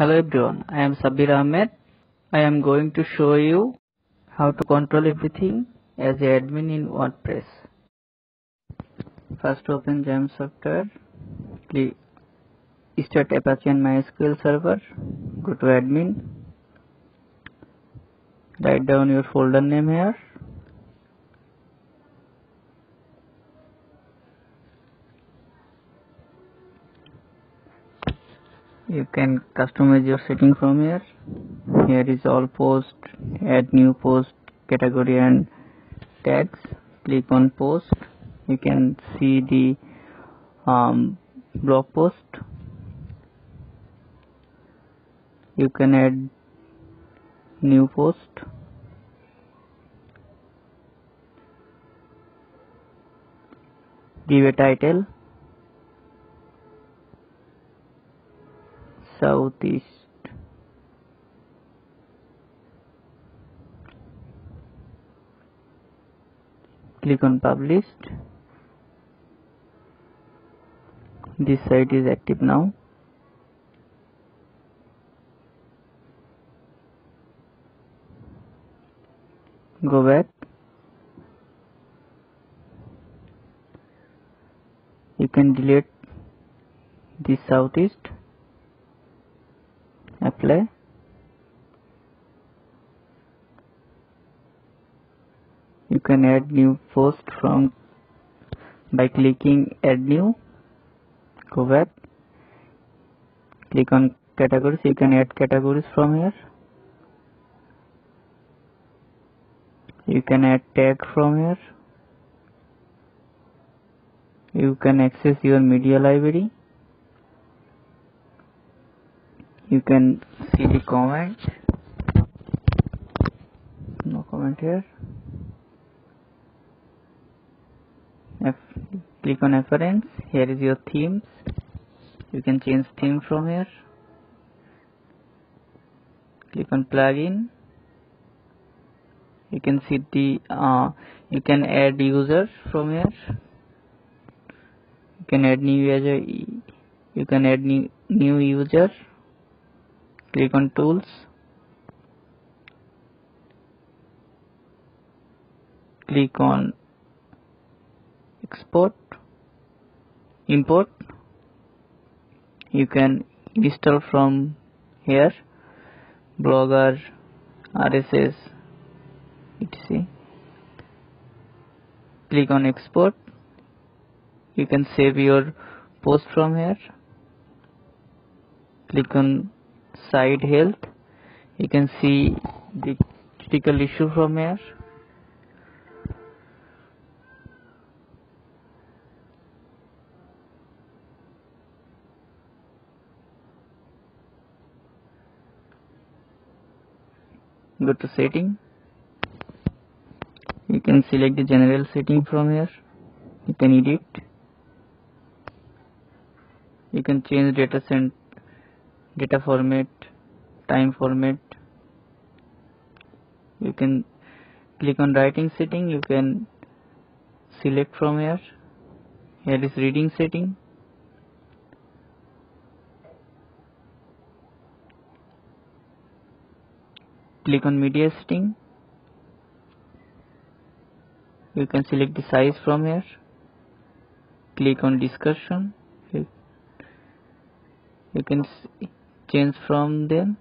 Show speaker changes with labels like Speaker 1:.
Speaker 1: Hello everyone, I am Sabir Ahmed. I am going to show you how to control everything as an admin in WordPress. First open Jam software, click Start Apache and MySQL server, go to admin, write down your folder name here. You can customize your setting from here. Here is all post, add new post, category and tags. Click on post. You can see the blog post. You can add new post. Give a title. Southeast. Click on published. This site is active now. Go back. You can delete this Southeast. Apply. You can add new post from by clicking add new. Go back. Click on categories. You can add categories from here. You can add tag from here. You can access your media library. You can see the comment. No comment here. Click on reference. Here is your themes. You can change theme from here. Click on plugin. You can see the you can add users from here. You can add new user. You can add new user. Click on tools. Click on export, import. You can install from here, Blogger, RSS, etc. Click on export. You can save your post from here. Click on site health. You can see the critical issue from here. Go to setting. You can select the general setting from here. You can edit. You can change data format, time format. You can click on writing setting. You can select from here. Here is reading setting. Click on media setting. You can select the size from here. Click on discussion. You can change from here.